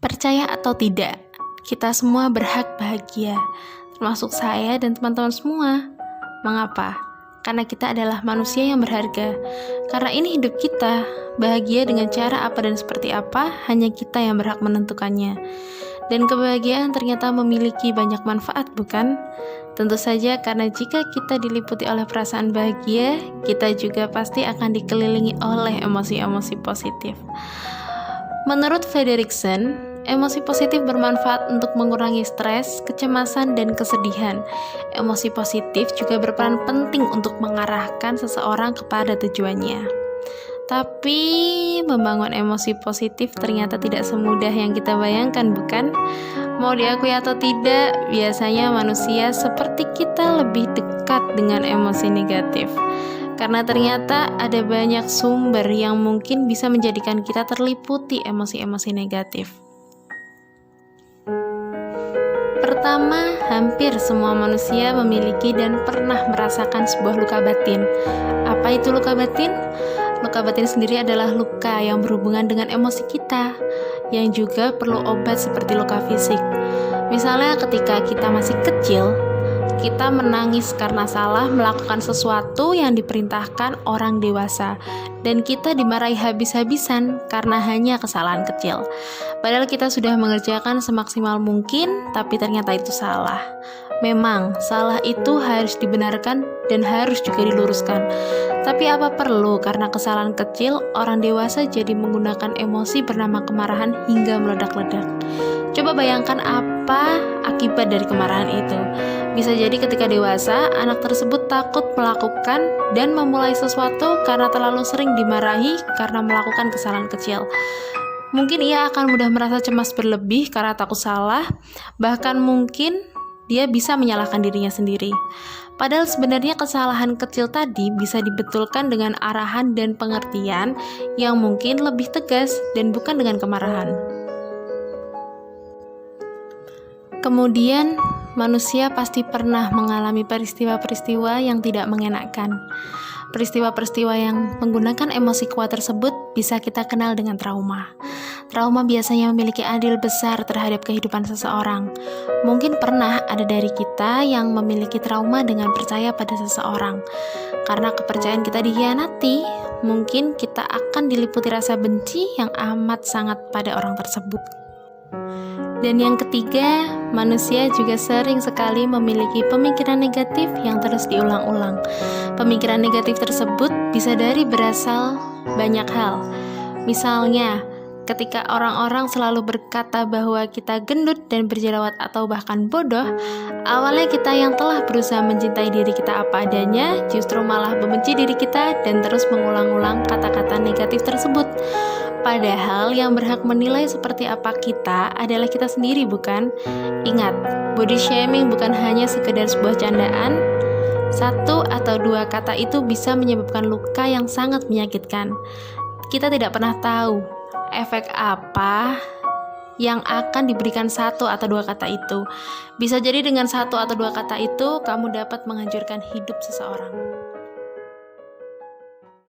Percaya atau tidak, kita semua berhak bahagia, termasuk saya dan teman-teman semua. Mengapa? Karena kita adalah manusia yang berharga. Karena ini hidup kita, bahagia dengan cara apa dan seperti apa, hanya kita yang berhak menentukannya. Dan kebahagiaan ternyata memiliki banyak manfaat, bukan? Tentu saja karena jika kita diliputi oleh perasaan bahagia, kita juga pasti akan dikelilingi oleh emosi-emosi positif. Menurut Fredrickson, emosi positif bermanfaat untuk mengurangi stres, kecemasan, dan kesedihan. Emosi positif juga berperan penting untuk mengarahkan seseorang kepada tujuannya. Tapi, membangun emosi positif ternyata tidak semudah yang kita bayangkan, bukan? Mau diakui atau tidak, biasanya manusia seperti kita lebih dekat dengan emosi negatif. Karena ternyata ada banyak sumber yang mungkin bisa menjadikan kita terliputi emosi-emosi negatif. Pertama, hampir semua manusia memiliki dan pernah merasakan sebuah luka batin. Apa itu luka batin? Luka batin sendiri adalah luka yang berhubungan dengan emosi kita, yang juga perlu obat seperti luka fisik. Misalnya ketika kita masih kecil, kita menangis karena salah melakukan sesuatu yang diperintahkan orang dewasa, dan kita dimarahi habis-habisan karena hanya kesalahan kecil. Padahal kita sudah mengerjakan semaksimal mungkin, tapi ternyata itu salah. Memang, salah itu harus dibenarkan dan harus juga diluruskan. Tapi apa perlu karena kesalahan kecil, orang dewasa jadi menggunakan emosi bernama kemarahan hingga meledak-ledak? Coba bayangkan apa akibat dari kemarahan itu. Bisa jadi ketika dewasa, anak tersebut takut melakukan dan memulai sesuatu karena terlalu sering dimarahi karena melakukan kesalahan kecil. Mungkin ia akan mudah merasa cemas berlebih karena takut salah, bahkan mungkin dia bisa menyalahkan dirinya sendiri. Padahal sebenarnya kesalahan kecil tadi bisa dibetulkan dengan arahan dan pengertian yang mungkin lebih tegas dan bukan dengan kemarahan. Kemudian, manusia pasti pernah mengalami peristiwa-peristiwa yang tidak mengenakan. Peristiwa-peristiwa yang menggunakan emosi kuat tersebut bisa kita kenal dengan trauma. Trauma biasanya memiliki andil besar terhadap kehidupan seseorang. Mungkin pernah ada dari kita yang memiliki trauma dengan percaya pada seseorang. Karena kepercayaan kita dikhianati, mungkin kita akan diliputi rasa benci yang amat sangat pada orang tersebut. Dan yang ketiga, manusia juga sering sekali memiliki pemikiran negatif yang terus diulang-ulang. Pemikiran negatif tersebut bisa berasal banyak hal. Misalnya, ketika orang-orang selalu berkata bahwa kita gendut dan berjerawat atau bahkan bodoh, awalnya kita yang telah berusaha mencintai diri kita apa adanya, justru malah membenci diri kita dan terus mengulang-ulang kata-kata negatif tersebut. Padahal yang berhak menilai seperti apa kita adalah kita sendiri, bukan? Ingat, body shaming bukan hanya sekedar sebuah candaan. Satu atau dua kata itu bisa menyebabkan luka yang sangat menyakitkan. Kita tidak pernah tahu efek apa yang akan diberikan satu atau dua kata itu. Bisa jadi dengan satu atau dua kata itu, kamu dapat menghancurkan hidup seseorang.